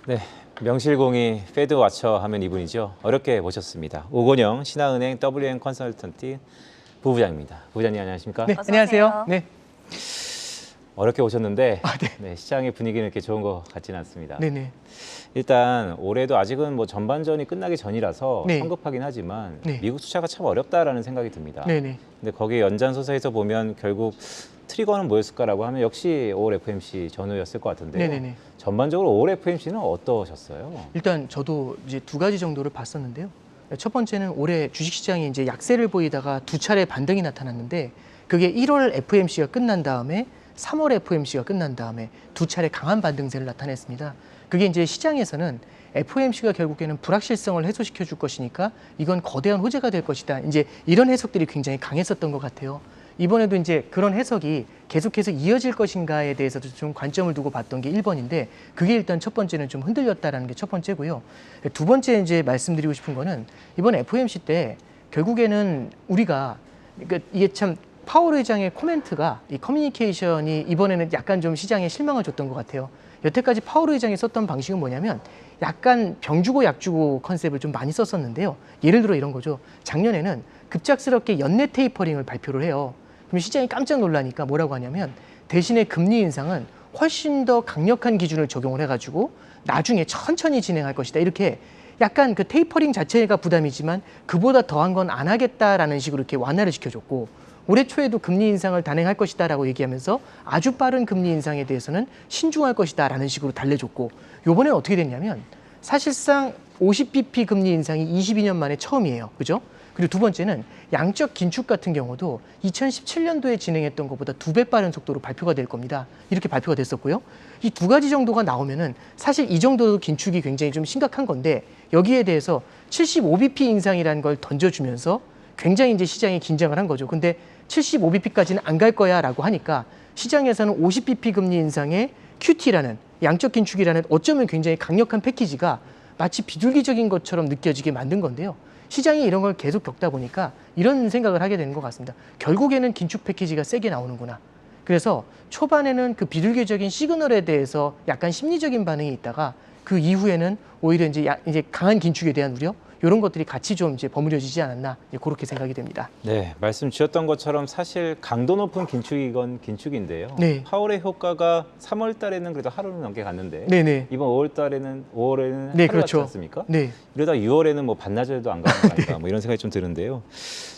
네, 명실공히 페드 와처 하면 이분이죠. 어렵게 모셨습니다. 오건영 신한은행 WM 컨설턴트 부부장입니다. 부부장님 안녕하십니까? 네, 어서 안녕하세요. 오세요. 네, 어렵게 오셨는데 네. 네, 시장의 분위기는 이렇게 좋은 것 같지는 않습니다. 네네. 일단 올해도 아직은 뭐 전반전이 끝나기 전이라서 네. 성급하긴 하지만 네. 미국 투자가 참 어렵다라는 생각이 듭니다. 네네. 근데 거기에 연장선상에서 보면 결국 트리거는 뭐였을까라고 하면 역시 5월 FMC 전후였을 것 같은데요. 네네네. 전반적으로 5월 FMC는 어떠셨어요? 일단 저도 이제 두 가지 정도를 봤었는데요. 첫 번째는 올해 주식시장이 이제 약세를 보이다가 두 차례 반등이 나타났는데 그게 1월 FMC가 끝난 다음에 3월 FMC가 끝난 다음에 두 차례 강한 반등세를 나타냈습니다. 그게 이제 시장에서는 FOMC가 결국에는 불확실성을 해소시켜 줄 것이니까 이건 거대한 호재가 될 것이다. 이제 이런 해석들이 굉장히 강했었던 것 같아요. 이번에도 이제 그런 해석이 계속해서 이어질 것인가에 대해서도 좀 관점을 두고 봤던 게 1번인데 그게 일단 첫 번째는 좀 흔들렸다라는 게 첫 번째고요. 두 번째 이제 말씀드리고 싶은 거는 이번 FOMC 때 결국에는 우리가 그러니까 이게 참 파월 의장의 코멘트가 이 커뮤니케이션이 이번에는 약간 좀 시장에 실망을 줬던 것 같아요. 여태까지 파월 의장이 썼던 방식은 뭐냐면 약간 병 주고 약 주고 컨셉을 좀 많이 썼었는데요. 예를 들어 이런 거죠. 작년에는 급작스럽게 연내 테이퍼링을 발표를 해요. 그럼 시장이 깜짝 놀라니까 뭐라고 하냐면 대신에 금리 인상은 훨씬 더 강력한 기준을 적용을 해가지고 나중에 천천히 진행할 것이다. 이렇게 약간 그 테이퍼링 자체가 부담이지만 그보다 더한 건 안 하겠다라는 식으로 이렇게 완화를 시켜줬고 올해 초에도 금리 인상을 단행할 것이다라고 얘기하면서 아주 빠른 금리 인상에 대해서는 신중할 것이다라는 식으로 달래줬고 이번에는 어떻게 됐냐면 사실상 50bp 금리 인상이 22년 만에 처음이에요. 그죠? 그리고 두 번째는 양적 긴축 같은 경우도 2017년도에 진행했던 것보다 2배 빠른 속도로 발표가 될 겁니다. 이렇게 발표가 됐었고요. 이 두 가지 정도가 나오면은 사실 이 정도도 긴축이 굉장히 좀 심각한 건데 여기에 대해서 75bp 인상이라는 걸 던져주면서 굉장히 이제 시장이 긴장을 한 거죠. 근데 75bp까지는 안 갈 거야라고 하니까 시장에서는 50bp 금리 인상에 QT라는 양적 긴축이라는 어쩌면 굉장히 강력한 패키지가 마치 비둘기적인 것처럼 느껴지게 만든 건데요. 시장이 이런 걸 계속 겪다 보니까 이런 생각을 하게 되는 것 같습니다. 결국에는 긴축 패키지가 세게 나오는구나. 그래서 초반에는 그 비둘기적인 시그널에 대해서 약간 심리적인 반응이 있다가 그 이후에는 오히려 이제 강한 긴축에 대한 우려 이런 것들이 같이 좀 이제 버무려지지 않았나 그렇게 생각이 됩니다. 네, 말씀 주셨던 것처럼 사실 강도 높은 긴축이건 긴축인데요. 네. 파월의 효과가 3월 달에는 그래도 하루는 넘게 갔는데 네네. 이번 5월에는 네, 하루 그렇죠. 갔지 않습니까? 네. 이러다 6월에는 뭐 반나절도 안 가는 거 아닌가 뭐 이런 생각이 좀 드는데요.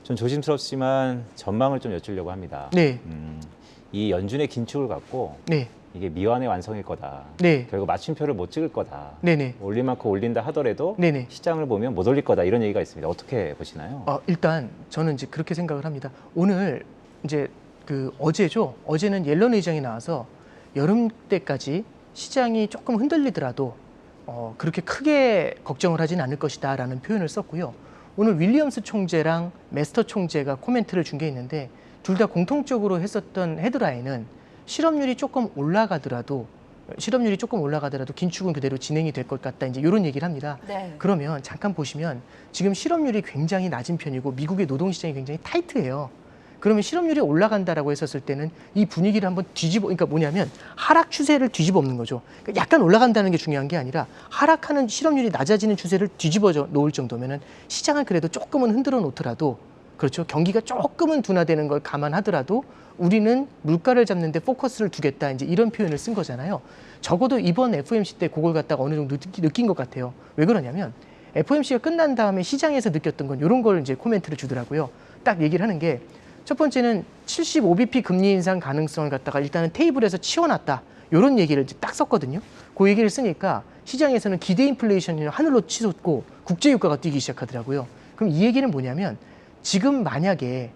좀 조심스럽지만 전망을 좀 여쭈려고 합니다. 네. 이 연준의 긴축을 갖고 네. 이게 미완의 완성일 거다. 네. 결국 맞춤표를 못 찍을 거다. 네네. 올릴 만큼 올린다 하더라도 네네. 시장을 보면 못 올릴 거다 이런 얘기가 있습니다. 어떻게 보시나요? 일단 저는 이제 그렇게 생각을 합니다. 오늘 이제 그 어제죠. 어제는 옐런 의장이 나와서 여름 때까지 시장이 조금 흔들리더라도 그렇게 크게 걱정을 하진 않을 것이다라는 표현을 썼고요. 오늘 윌리엄스 총재랑 메스터 총재가 코멘트를 준 게 있는데 둘 다 공통적으로 했었던 헤드라인은 실업률이 조금 올라가더라도 긴축은 그대로 진행이 될 것 같다. 이제 이런 얘기를 합니다. 네. 그러면 잠깐 보시면 지금 실업률이 굉장히 낮은 편이고 미국의 노동시장이 굉장히 타이트해요. 그러면 실업률이 올라간다라고 했었을 때는 이 분위기를 한번 그러니까 뭐냐면 하락 추세를 뒤집어 엎는 거죠. 그러니까 약간 올라간다는 게 중요한 게 아니라 하락하는 실업률이 낮아지는 추세를 뒤집어 놓을 정도면은 시장을 그래도 조금은 흔들어 놓더라도 그렇죠. 경기가 조금은 둔화되는 걸 감안하더라도 우리는 물가를 잡는 데 포커스를 두겠다. 이제 이런 표현을 쓴 거잖아요. 적어도 이번 FOMC 때 그걸 갖다가 어느 정도 느낀 것 같아요. 왜 그러냐면 FOMC가 끝난 다음에 시장에서 느꼈던 건 이런 걸 이제 코멘트를 주더라고요. 딱 얘기를 하는 게 첫 번째는 75bp 금리 인상 가능성을 갖다가 일단은 테이블에서 치워놨다. 이런 얘기를 이제 딱 썼거든요. 그 얘기를 쓰니까 시장에서는 기대 인플레이션이 하늘로 치솟고 국제 유가가 뛰기 시작하더라고요. 그럼 이 얘기는 뭐냐면 지금 만약에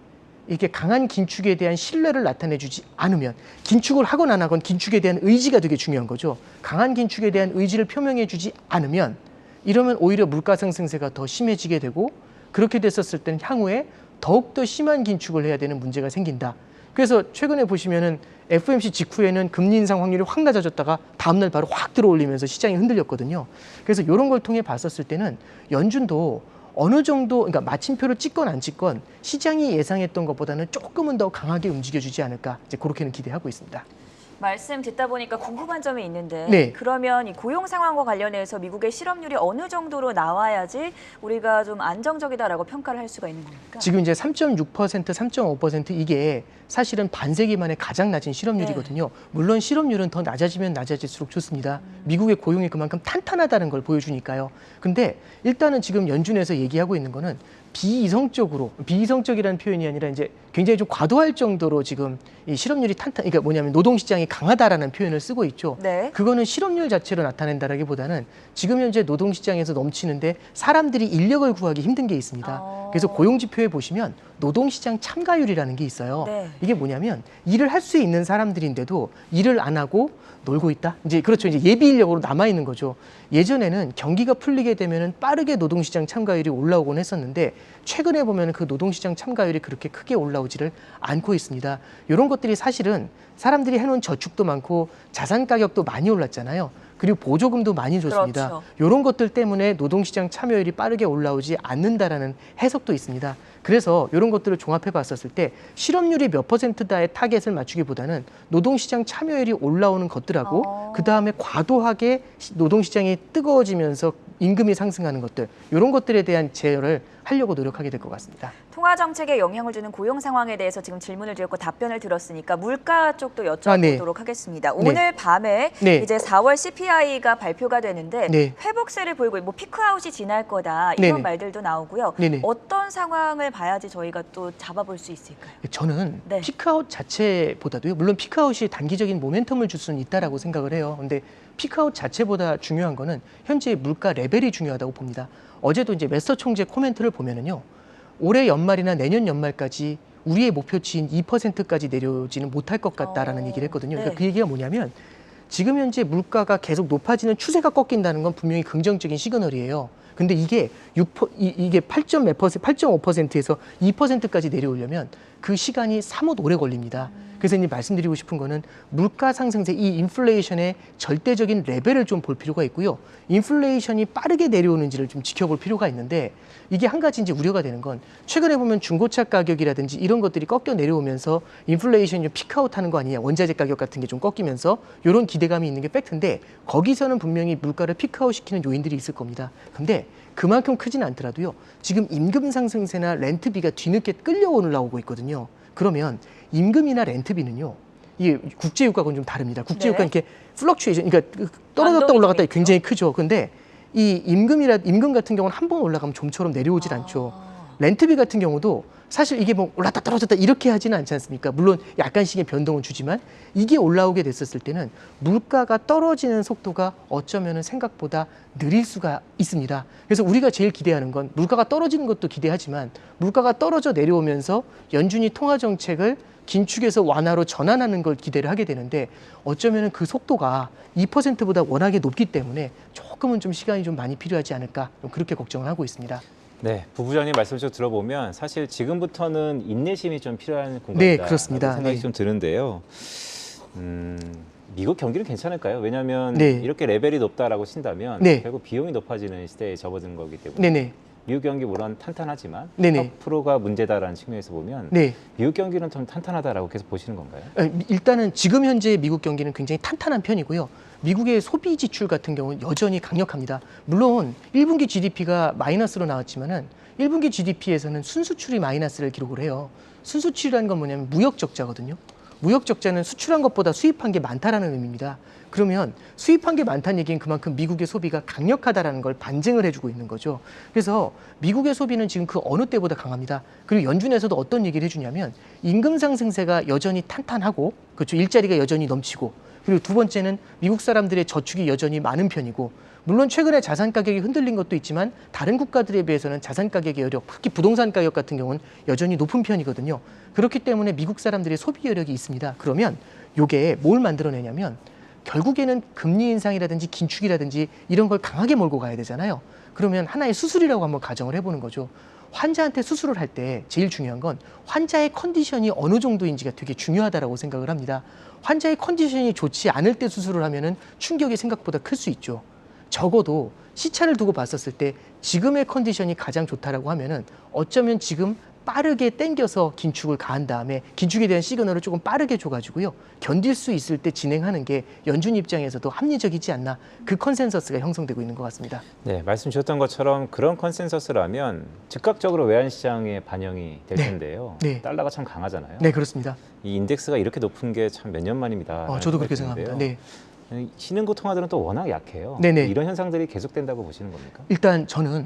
이렇게 강한 긴축에 대한 신뢰를 나타내주지 않으면 긴축을 하건 안 하건 긴축에 대한 의지가 되게 중요한 거죠. 강한 긴축에 대한 의지를 표명해주지 않으면 이러면 오히려 물가 상승세가 더 심해지게 되고 그렇게 됐었을 때는 향후에 더욱더 심한 긴축을 해야 되는 문제가 생긴다. 그래서 최근에 보시면은 FOMC 직후에는 금리 인상 확률이 확 낮아졌다가 다음날 바로 확 들어올리면서 시장이 흔들렸거든요. 그래서 이런 걸 통해 봤었을 때는 연준도 어느 정도 그러니까 마침표를 찍건 안 찍건 시장이 예상했던 것보다는 조금은 더 강하게 움직여주지 않을까 이제 그렇게는 기대하고 있습니다. 말씀 듣다 보니까 궁금한 점이 있는데 네. 그러면 이 고용 상황과 관련해서 미국의 실업률이 어느 정도로 나와야지 우리가 좀 안정적이다라고 평가를 할 수가 있는 겁니까? 지금 이제 3.6%, 3.5% 이게 사실은 반세기 만에 가장 낮은 실업률이거든요. 물론 실업률은 더 낮아지면 낮아질수록 좋습니다. 미국의 고용이 그만큼 탄탄하다는 걸 보여주니까요. 근데 일단은 지금 연준에서 얘기하고 있는 거는 비이성적이라는 표현이 아니라 이제 굉장히 좀 과도할 정도로 지금 이 실업률이 그러니까 뭐냐면 노동시장이 강하다라는 표현을 쓰고 있죠. 네. 그거는 실업률 자체로 나타낸다라기보다는 지금 현재 노동시장에서 넘치는데 사람들이 인력을 구하기 힘든 게 있습니다. 그래서 고용지표에 보시면 노동시장 참가율이라는 게 있어요. 네. 이게 뭐냐면 일을 할 수 있는 사람들인데도 일을 안 하고 놀고 있다. 이제 그렇죠. 이제 예비 인력으로 남아 있는 거죠. 예전에는 경기가 풀리게 되면은 빠르게 노동시장 참가율이 올라오곤 했었는데 최근에 보면 그 노동시장 참가율이 그렇게 크게 올라오지를 않고 있습니다. 이런 것들이 사실은 사람들이 해놓은 저축도 많고 자산 가격도 많이 올랐잖아요. 그리고 보조금도 많이 줬습니다. 그렇죠. 이런 것들 때문에 노동시장 참여율이 빠르게 올라오지 않는다라는 해석도 있습니다. 그래서 이런 것들을 종합해 봤었을 때 실업률이 몇 %다의 타겟을 맞추기보다는 노동시장 참여율이 올라오는 것들하고 그다음에 과도하게 노동시장이 뜨거워지면서 임금이 상승하는 것들 이런 것들에 대한 제어를 하려고 노력하게 될 것 같습니다. 통화 정책에 영향을 주는 고용 상황에 대해서 지금 질문을 드렸고 답변을 들었으니까 물가 쪽도 여쭤보도록 네. 하겠습니다. 네. 오늘 밤에 네. 이제 4월 CPI가 발표가 되는데 네. 회복세를 보이고 뭐 피크아웃이 지날 거다 이런 네네. 말들도 나오고요. 네네. 어떤 상황을 봐야지 저희가 또 잡아볼 수 있을까요? 저는 네. 피크아웃 자체보다도요. 물론 피크아웃이 단기적인 모멘텀을 줄 수는 있다라고 생각을 해요. 근데 피크아웃 자체보다 중요한 거는 현재 물가 레벨이 중요하다고 봅니다. 어제도 이제 메서 총재 코멘트를 보면은요. 올해 연말이나 내년 연말까지 우리의 목표치인 2%까지 내려오지는 못할 것 같다라는 얘기를 했거든요. 그러니까 네. 그 얘기가 뭐냐면 지금 현재 물가가 계속 높아지는 추세가 꺾인다는 건 분명히 긍정적인 시그널이에요. 근데 이게 8.5%에서 2%까지 내려오려면 그 시간이 사뭇 오래 걸립니다. 그래서 이제 말씀드리고 싶은 거는 물가 상승세, 이 인플레이션의 절대적인 레벨을 좀 볼 필요가 있고요. 인플레이션이 빠르게 내려오는지를 좀 지켜볼 필요가 있는데 이게 한 가지 이제 우려가 되는 건 최근에 보면 중고차 가격이라든지 이런 것들이 꺾여 내려오면서 인플레이션이 좀 피크아웃하는 거 아니냐, 원자재 가격 같은 게 좀 꺾이면서 이런 기대감이 있는 게 팩트인데 거기서는 분명히 물가를 피크아웃 시키는 요인들이 있을 겁니다. 근데 그만큼 크진 않더라도요. 지금 임금 상승세나 렌트비가 뒤늦게 끌려 올라오고 있거든요. 그러면 임금이나 렌트비는요. 이게 국제유가하고는 좀 다릅니다. 국제유가 네. 이렇게 플럭추에이션, 그러니까 떨어졌다 변동이 올라갔다 좀 굉장히 크죠. 근데 이 임금 같은 경우는 한 번 올라가면 좀처럼 내려오질 않죠. 렌트비 같은 경우도 사실 이게 뭐 올랐다 떨어졌다 이렇게 하지는 않지 않습니까? 물론 약간씩의 변동은 주지만 이게 올라오게 됐었을 때는 물가가 떨어지는 속도가 어쩌면은 생각보다 느릴 수가 있습니다. 그래서 우리가 제일 기대하는 건 물가가 떨어지는 것도 기대하지만 물가가 떨어져 내려오면서 연준이 통화 정책을 긴축에서 완화로 전환하는 걸 기대를 하게 되는데 어쩌면은 그 속도가 2%보다 워낙에 높기 때문에 조금은 좀 시간이 좀 많이 필요하지 않을까 그렇게 걱정을 하고 있습니다. 네, 부부장님 말씀을 좀 들어보면 사실 지금부터는 인내심이 좀 필요한 네, 공간이다. 그렇습니다. 생각이 네. 좀 드는데요. 미국 경기는 괜찮을까요? 왜냐하면 네. 이렇게 레벨이 높다라고 친다면 네. 결국 비용이 높아지는 시대에 접어든 거기 때문에 네네. 미국 경기 물론 탄탄하지만 네네. 4%가 문제다라는 측면에서 보면 네. 미국 경기는 좀 탄탄하다라고 계속 보시는 건가요? 일단은 지금 현재 미국 경기는 굉장히 탄탄한 편이고요. 미국의 소비 지출 같은 경우는 여전히 강력합니다. 물론 1분기 GDP가 마이너스로 나왔지만은 1분기 GDP에서는 순수출이 마이너스를 기록을 해요. 순수출이라는 건 뭐냐면 무역 적자거든요. 무역 적자는 수출한 것보다 수입한 게 많다라는 의미입니다. 그러면 수입한 게 많다는 얘기는 그만큼 미국의 소비가 강력하다라는 걸 반증을 해주고 있는 거죠. 그래서 미국의 소비는 지금 그 어느 때보다 강합니다. 그리고 연준에서도 어떤 얘기를 해주냐면 임금 상승세가 여전히 탄탄하고 그렇죠. 일자리가 여전히 넘치고 그리고 두 번째는 미국 사람들의 저축이 여전히 많은 편이고 물론 최근에 자산 가격이 흔들린 것도 있지만 다른 국가들에 비해서는 자산 가격의 여력, 특히 부동산 가격 같은 경우는 여전히 높은 편이거든요. 그렇기 때문에 미국 사람들의 소비 여력이 있습니다. 그러면 이게 뭘 만들어내냐면 결국에는 금리 인상이라든지 긴축이라든지 이런 걸 강하게 몰고 가야 되잖아요. 그러면 하나의 수술이라고 한번 가정을 해보는 거죠. 환자한테 수술을 할 때 제일 중요한 건 환자의 컨디션이 어느 정도인지가 되게 중요하다고 생각을 합니다. 환자의 컨디션이 좋지 않을 때 수술을 하면은 충격이 생각보다 클 수 있죠. 적어도 시차를 두고 봤었을 때 지금의 컨디션이 가장 좋다라고 하면은 어쩌면 지금 빠르게 당겨서 긴축을 가한 다음에 긴축에 대한 시그널을 조금 빠르게 줘가지고요. 견딜 수 있을 때 진행하는 게 연준 입장에서도 합리적이지 않나 그 컨센서스가 형성되고 있는 것 같습니다. 네, 말씀 주셨던 것처럼 그런 컨센서스라면 즉각적으로 외환시장에 반영이 될 네. 텐데요. 네. 달러가 참 강하잖아요. 네, 그렇습니다. 이 인덱스가 이렇게 높은 게 참 몇 년 만입니다. 저도 그렇게 생각합니다. 네. 신흥국 통화들은 또 워낙 약해요. 네네. 이런 현상들이 계속된다고 보시는 겁니까? 일단 저는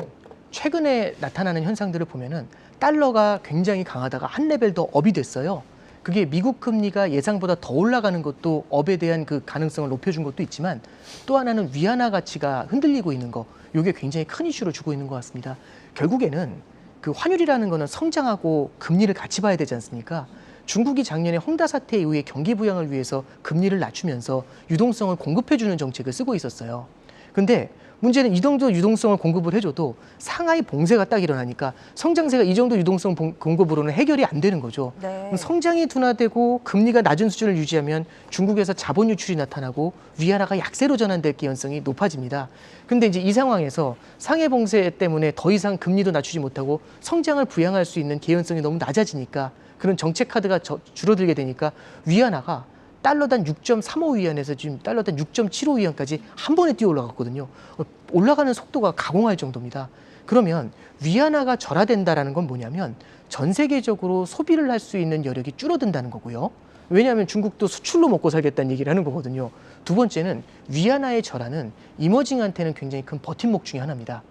최근에 나타나는 현상들을 보면은 달러가 굉장히 강하다가 한 레벨 더 업이 됐어요. 그게 미국 금리가 예상보다 더 올라가는 것도 업에 대한 그 가능성을 높여준 것도 있지만 또 하나는 위안화 가치가 흔들리고 있는 거, 이게 굉장히 큰 이슈를 주고 있는 것 같습니다. 결국에는 그 환율이라는 거는 성장하고 금리를 같이 봐야 되지 않습니까? 중국이 작년에 홍다 사태 이후에 경기 부양을 위해서 금리를 낮추면서 유동성을 공급해주는 정책을 쓰고 있었어요. 근데 문제는 이 정도 유동성을 공급을 해줘도 상하이 봉쇄가 딱 일어나니까 성장세가 이 정도 유동성 공급으로는 해결이 안 되는 거죠. 네. 성장이 둔화되고 금리가 낮은 수준을 유지하면 중국에서 자본 유출이 나타나고 위안화가 약세로 전환될 개연성이 높아집니다. 근데 이제 이 상황에서 상해 봉쇄 때문에 더 이상 금리도 낮추지 못하고 성장을 부양할 수 있는 개연성이 너무 낮아지니까 그런 정책 카드가 줄어들게 되니까 위안화가 달러당 6.35위안에서 지금 달러당 6.75위안까지 한 번에 뛰어 올라갔거든요. 올라가는 속도가 가공할 정도입니다. 그러면 위안화가 절하된다라는 건 뭐냐면 전 세계적으로 소비를 할 수 있는 여력이 줄어든다는 거고요. 왜냐하면 중국도 수출로 먹고 살겠다는 얘기를 하는 거거든요. 두 번째는 위안화의 절하는 이머징한테는 굉장히 큰 버팀목 중에 하나입니다.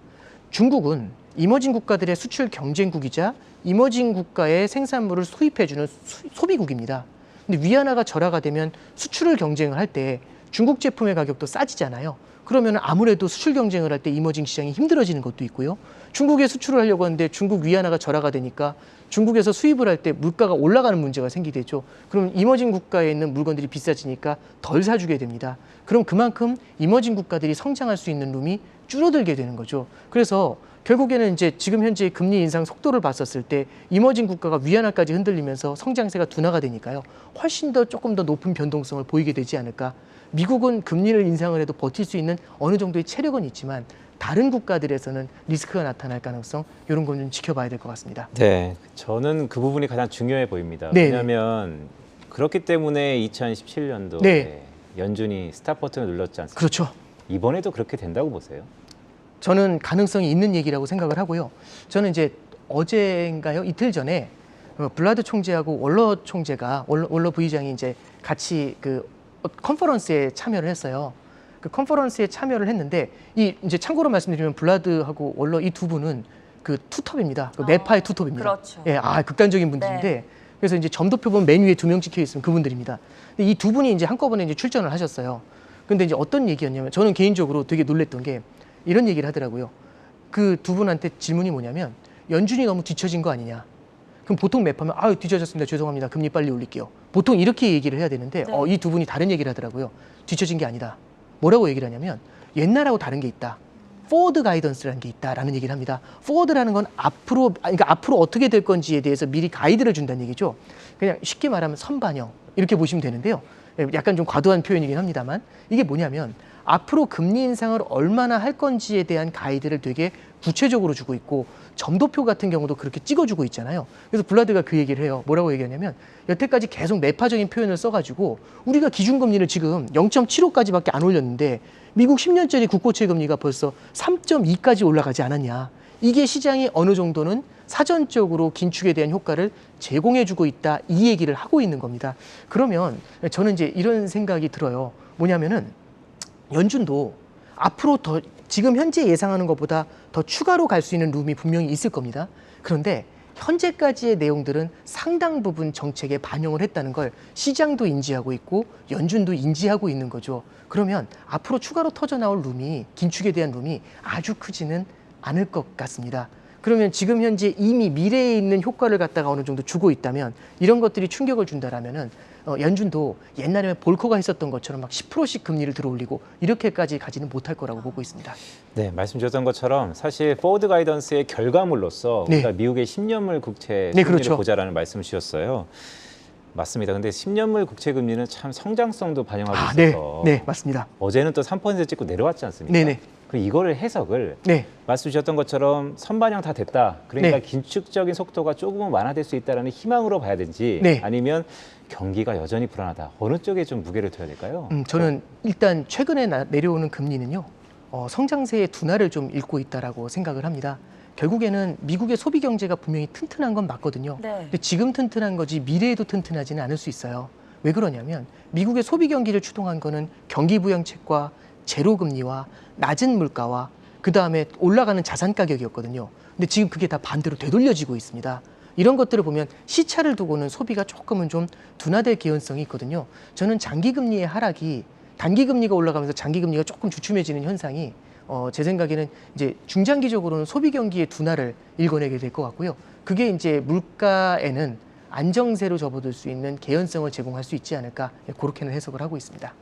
중국은 이머징 국가들의 수출 경쟁국이자 이머징 국가의 생산물을 수입해주는 소비국입니다. 근데 위안화가 절하가 되면 수출을 경쟁을 할 때 중국 제품의 가격도 싸지잖아요. 그러면 아무래도 수출 경쟁을 할 때 이머징 시장이 힘들어지는 것도 있고요. 중국에 수출을 하려고 하는데 중국 위안화가 절하가 되니까 중국에서 수입을 할 때 물가가 올라가는 문제가 생기겠죠. 그럼 이머징 국가에 있는 물건들이 비싸지니까 덜 사주게 됩니다. 그럼 그만큼 이머징 국가들이 성장할 수 있는 룸이 줄어들게 되는 거죠. 그래서 결국에는 이제 지금 현재 금리 인상 속도를 봤었을 때 이머징 국가가 위안화까지 흔들리면서 성장세가 둔화가 되니까요. 훨씬 더 조금 더 높은 변동성을 보이게 되지 않을까. 미국은 금리를 인상을 해도 버틸 수 있는 어느 정도의 체력은 있지만 다른 국가들에서는 리스크가 나타날 가능성 이런 건 좀 지켜봐야 될 것 같습니다. 네, 저는 그 부분이 가장 중요해 보입니다. 네. 왜냐하면 그렇기 때문에 2017년도에 네. 연준이 스탑 버튼을 눌렀지 않습니까? 그렇죠. 이번에도 그렇게 된다고 보세요? 저는 가능성이 있는 얘기라고 생각을 하고요. 저는 이제 어제인가요? 이틀 전에 블라드 총재하고 월러 총재가 월러 부의장이 이제 같이 그 컨퍼런스에 참여를 했어요. 그 컨퍼런스에 참여를 했는데 이 이제 참고로 말씀드리면 블라드하고 월러 이 두 분은 그 투톱입니다. 그 매파의 투톱입니다. 그렇죠. 예, 극단적인 분들인데 네. 그래서 이제 점도표 보면 맨 위에 2명 찍혀 있으면 그분들입니다. 근데 이 두 분이 이제 한꺼번에 이제 출전을 하셨어요. 근데 이제 어떤 얘기였냐면 저는 개인적으로 되게 놀랬던 게 이런 얘기를 하더라고요. 그 두 분한테 질문이 뭐냐면 연준이 너무 뒤처진 거 아니냐. 그럼 보통 매파면 뒤처졌습니다. 죄송합니다. 금리 빨리 올릴게요. 보통 이렇게 얘기를 해야 되는데 네. 이 두 분이 다른 얘기를 하더라고요. 뒤처진 게 아니다. 뭐라고 얘기를 하냐면 옛날하고 다른 게 있다. 포워드 가이던스라는 게 있다라는 얘기를 합니다. 포워드라는 건 그러니까 앞으로 어떻게 될 건지에 대해서 미리 가이드를 준다는 얘기죠. 그냥 쉽게 말하면 선반영 이렇게 보시면 되는데요. 약간 좀 과도한 표현이긴 합니다만 이게 뭐냐면 앞으로 금리 인상을 얼마나 할 건지에 대한 가이드를 되게 구체적으로 주고 있고 점도표 같은 경우도 그렇게 찍어주고 있잖아요. 그래서 블라드가 그 얘기를 해요. 뭐라고 얘기하냐면 여태까지 계속 매파적인 표현을 써가지고 우리가 기준금리를 지금 0.75까지밖에 안 올렸는데 미국 10년짜리 국고채 금리가 벌써 3.2까지 올라가지 않았냐. 이게 시장이 어느 정도는 사전적으로 긴축에 대한 효과를 제공해주고 있다. 이 얘기를 하고 있는 겁니다. 그러면 저는 이제 이런 생각이 들어요. 뭐냐면은 연준도 앞으로 더 지금 현재 예상하는 것보다 더 추가로 갈 수 있는 룸이 분명히 있을 겁니다. 그런데 현재까지의 내용들은 상당 부분 정책에 반영을 했다는 걸 시장도 인지하고 있고 연준도 인지하고 있는 거죠. 그러면 앞으로 추가로 터져나올 룸이 긴축에 대한 룸이 아주 크지는 않을 것 같습니다. 그러면 지금 현재 이미 미래에 있는 효과를 갖다가 어느 정도 주고 있다면 이런 것들이 충격을 준다라면은 연준도 옛날에 볼커가 했었던 것처럼 막 10%씩 금리를 들어올리고 이렇게까지 가지는 못할 거라고 보고 있습니다. 네, 말씀 주셨던 것처럼 사실 포워드 가이던스의 결과물로서 네. 우리가 미국의 10년물 국채 네, 금리를 그렇죠. 보자라는 말씀을 주셨어요. 맞습니다. 근데 10년물 국채 금리는 참 성장성도 반영하고 네, 있어서 네, 맞습니다. 어제는 또 3% 찍고 내려왔지 않습니까? 네네. 그럼 이거를 해석을 네. 말씀 주셨던 것처럼 선반영 다 됐다. 그러니까 네. 긴축적인 속도가 조금은 완화될 수 있다는 희망으로 봐야 되는지 네. 아니면 경기가 여전히 불안하다. 어느 쪽에 좀 무게를 둬야 될까요? 저는 일단 최근에 내려오는 금리는요. 성장세의 둔화를 좀 읽고 있다라고 생각을 합니다. 결국에는 미국의 소비 경제가 분명히 튼튼한 건 맞거든요. 네. 근데 지금 튼튼한 거지 미래에도 튼튼하지는 않을 수 있어요. 왜 그러냐면 미국의 소비 경기를 추동한 거는 경기 부양책과 제로 금리와 낮은 물가와 그 다음에 올라가는 자산 가격이었거든요. 근데 지금 그게 다 반대로 되돌려지고 있습니다. 이런 것들을 보면 시차를 두고는 소비가 조금은 좀 둔화될 개연성이 있거든요. 저는 장기 금리의 하락이 단기 금리가 올라가면서 장기 금리가 조금 주춤해지는 현상이 제 생각에는 이제 중장기적으로는 소비 경기의 둔화를 읽어내게 될 것 같고요. 그게 이제 물가에는 안정세로 접어들 수 있는 개연성을 제공할 수 있지 않을까 그렇게는 해석을 하고 있습니다.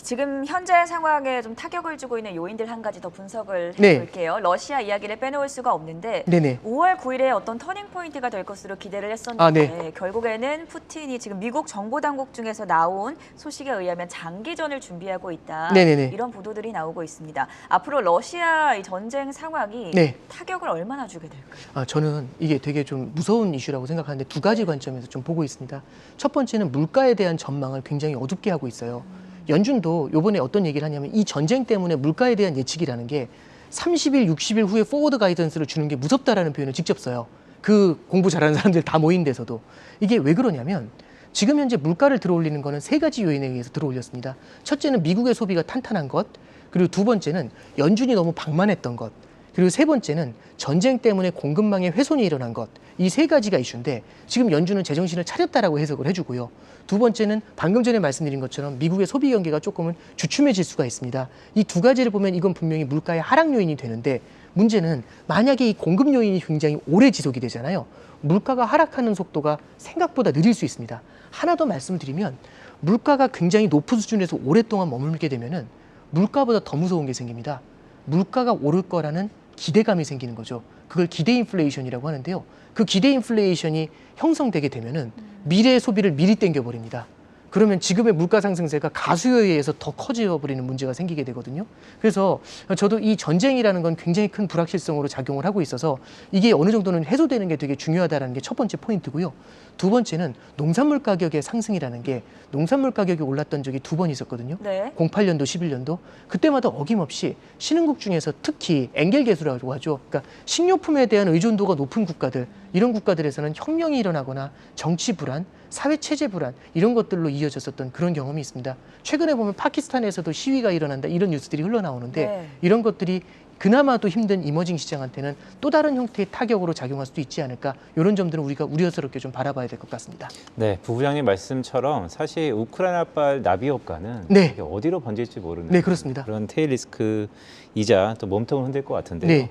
지금 현재 상황에 좀 타격을 주고 있는 요인들 한 가지 더 분석을 네. 해볼게요. 러시아 이야기를 빼놓을 수가 없는데 네네. 5월 9일에 어떤 터닝 포인트가 될 것으로 기대를 했었는데 네. 결국에는 푸틴이 지금 미국 정보당국 중에서 나온 소식에 의하면 장기전을 준비하고 있다. 네네네. 이런 보도들이 나오고 있습니다. 앞으로 러시아 이 전쟁 상황이 네. 타격을 얼마나 주게 될까요? 저는 이게 되게 좀 무서운 이슈라고 생각하는데 두 가지 관점에서 좀 보고 있습니다. 첫 번째는 물가에 대한 전망을 굉장히 어둡게 하고 있어요. 연준도 요번에 어떤 얘기를 하냐면 이 전쟁 때문에 물가에 대한 예측이라는 게 30일, 60일 후에 포워드 가이던스를 주는 게 무섭다라는 표현을 직접 써요. 그 공부 잘하는 사람들 다 모인 데서도. 이게 왜 그러냐면 지금 현재 물가를 들어올리는 거는 세 가지 요인에 의해서 들어올렸습니다. 첫째는 미국의 소비가 탄탄한 것, 그리고 두 번째는 연준이 너무 방만했던 것, 그리고 세 번째는 전쟁 때문에 공급망에 훼손이 일어난 것. 이 세 가지가 이슈인데 지금 연준은 제정신을 차렸다라고 해석을 해주고요. 두 번째는 방금 전에 말씀드린 것처럼 미국의 소비 경기가 조금은 주춤해질 수가 있습니다. 이 두 가지를 보면 이건 분명히 물가의 하락 요인이 되는데 문제는 만약에 이 공급 요인이 굉장히 오래 지속이 되잖아요. 물가가 하락하는 속도가 생각보다 느릴 수 있습니다. 하나 더 말씀드리면 물가가 굉장히 높은 수준에서 오랫동안 머물게 되면은 물가보다 더 무서운 게 생깁니다. 물가가 오를 거라는 기대감이 생기는 거죠. 그걸 기대 인플레이션이라고 하는데요. 그 기대 인플레이션이 형성되게 되면은 미래의 소비를 미리 땡겨버립니다. 그러면 지금의 물가 상승세가 가수요에 의해서 더 커져 버리는 문제가 생기게 되거든요. 그래서 저도 이 전쟁이라는 건 굉장히 큰 불확실성으로 작용을 하고 있어서 이게 어느 정도는 해소되는 게 되게 중요하다는 게 첫 번째 포인트고요. 두 번째는 농산물 가격의 상승이라는 게 농산물 가격이 올랐던 적이 두 번 있었거든요. 네. 08년도, 11년도. 그때마다 어김없이 신흥국 중에서 특히 엔겔계수라고 하죠. 그러니까 식료품에 대한 의존도가 높은 국가들, 이런 국가들에서는 혁명이 일어나거나 정치 불안, 사회 체제 불안 이런 것들로 이어졌었던 그런 경험이 있습니다. 최근에 보면 파키스탄에서도 시위가 일어난다 이런 뉴스들이 흘러나오는데 네. 이런 것들이 그나마도 힘든 이머징 시장한테는 또 다른 형태의 타격으로 작용할 수도 있지 않을까 이런 점들은 우리가 우려스럽게 좀 바라봐야 될 것 같습니다. 네, 부부장님 말씀처럼 사실 우크라이나발 나비 효과는 네. 이게 어디로 번질지 모르는 네, 그렇습니다. 그런 테일 리스크이자 또 몸통을 흔들 것 같은데요. 네.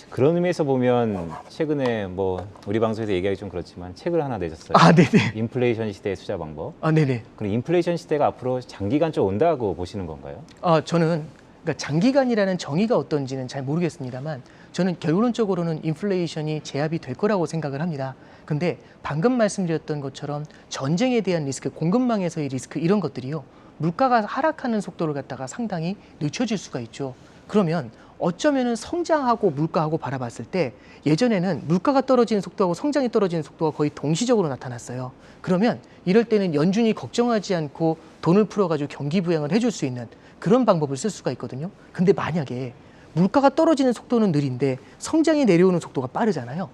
그런 의미에서 보면 최근에 뭐 우리 방송에서 얘기하기 좀 그렇지만 책을 하나 내셨어요. 네네. 인플레이션 시대의 투자 방법. 네네. 그럼 인플레이션 시대가 앞으로 장기간 좀 온다고 보시는 건가요? 저는 그러니까 장기간이라는 정의가 어떤지는 잘 모르겠습니다만 저는 결론적으로는 인플레이션이 제압이 될 거라고 생각을 합니다. 근데 방금 말씀드렸던 것처럼 전쟁에 대한 리스크, 공급망에서의 리스크 이런 것들이요. 물가가 하락하는 속도를 갖다가 상당히 늦춰질 수가 있죠. 그러면 어쩌면은 성장하고 물가하고 바라봤을 때 예전에는 물가가 떨어지는 속도하고 성장이 떨어지는 속도가 거의 동시적으로 나타났어요. 그러면 이럴 때는 연준이 걱정하지 않고 돈을 풀어가지고 경기 부양을 해줄 수 있는 그런 방법을 쓸 수가 있거든요. 근데 만약에 물가가 떨어지는 속도는 느린데 성장이 내려오는 속도가 빠르잖아요.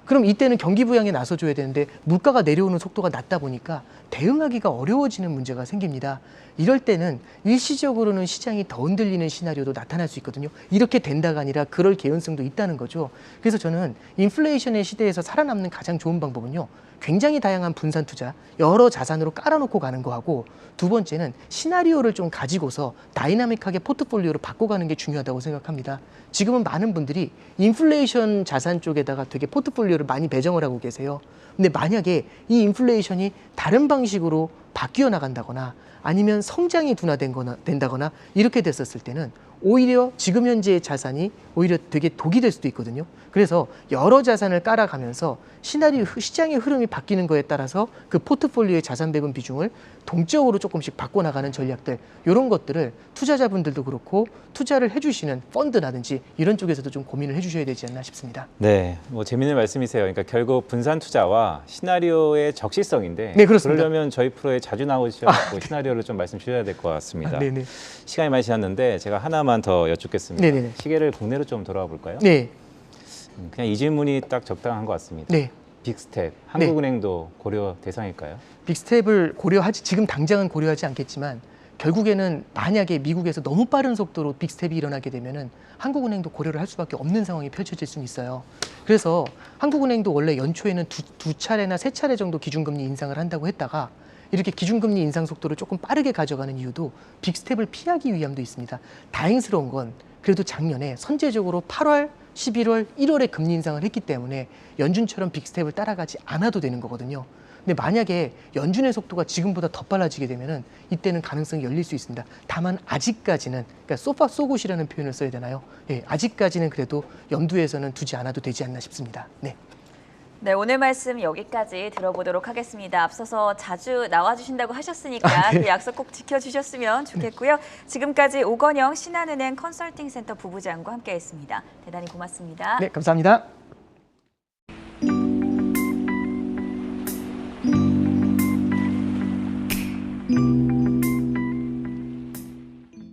그럼 이때는 경기 부양에 나서줘야 되는데 물가가 내려오는 속도가 낮다 보니까 대응하기가 어려워지는 문제가 생깁니다. 이럴 때는 일시적으로는 시장이 더 흔들리는 시나리오도 나타날 수 있거든요. 이렇게 된다가 아니라 그럴 개연성도 있다는 거죠. 그래서 저는 인플레이션의 시대에서 살아남는 가장 좋은 방법은요. 굉장히 다양한 분산 투자, 여러 자산으로 깔아놓고 가는 거하고 두 번째는 시나리오를 좀 가지고서 다이나믹하게 포트폴리오를 바꿔가는 게 중요하다고 생각합니다. 지금은 많은 분들이 인플레이션 자산 쪽에다가 되게 포트폴리오를 많이 배정을 하고 계세요. 근데 만약에 이 인플레이션이 다른 방식으로 바뀌어 나간다거나 아니면 성장이 둔화된다거나 이렇게 됐었을 때는 오히려 지금 현재의 자산이 오히려 되게 독이 될 수도 있거든요. 그래서 여러 자산을 깔아가면서 시장의 흐름이 바뀌는 거에 따라서 그 포트폴리오의 자산 배분 비중을 동적으로 조금씩 바꿔나가는 전략들, 이런 것들을 투자자분들도 그렇고 투자를 해주시는 펀드라든지 이런 쪽에서도 좀 고민을 해주셔야 되지 않나 싶습니다. 네, 뭐 재미있는 말씀이세요. 그러니까 결국 분산 투자와 시나리오의 적시성인데 네, 그렇습니다. 그러려면 저희 프로에 자주 나오셔서 시나리오를 좀 말씀 주셔야 될 것 같습니다. 네네. 시간이 많이 지났는데 제가 하나만 더 여쭙겠습니다. 네네네. 시계를 국내로 좀 돌아와 볼까요? 네, 그냥 이 질문이 딱 적당한 것 같습니다. 네. 빅스텝, 한국은행도 고려 대상일까요? 빅스텝을 고려하지 지금 당장은 고려하지 않겠지만 결국에는 만약에 미국에서 너무 빠른 속도로 빅스텝이 일어나게 되면은 한국은행도 고려를 할 수밖에 없는 상황이 펼쳐질 수는 있어요. 그래서 한국은행도 원래 연초에는 두 차례나 세 차례 정도 기준금리 인상을 한다고 했다가 이렇게 기준금리 인상 속도를 조금 빠르게 가져가는 이유도 빅스텝을 피하기 위함도 있습니다. 다행스러운 건 그래도 작년에 선제적으로 8월, 11월, 1월에 금리 인상을 했기 때문에 연준처럼 빅스텝을 따라가지 않아도 되는 거거든요. 근데 만약에 연준의 속도가 지금보다 더 빨라지게 되면은 이때는 가능성이 열릴 수 있습니다. 다만 아직까지는, 그러니까 소파 소굿이라는 표현을 써야 되나요? 예, 아직까지는 그래도 염두에서는 두지 않아도 되지 않나 싶습니다. 네. 네, 오늘 말씀 여기까지 들어보도록 하겠습니다. 앞서서 자주 나와주신다고 하셨으니까 그 약속 꼭 지켜주셨으면 좋겠고요. 지금까지 오건영 신한은행 컨설팅센터 부부장과 함께했습니다. 대단히 고맙습니다. 네, 감사합니다.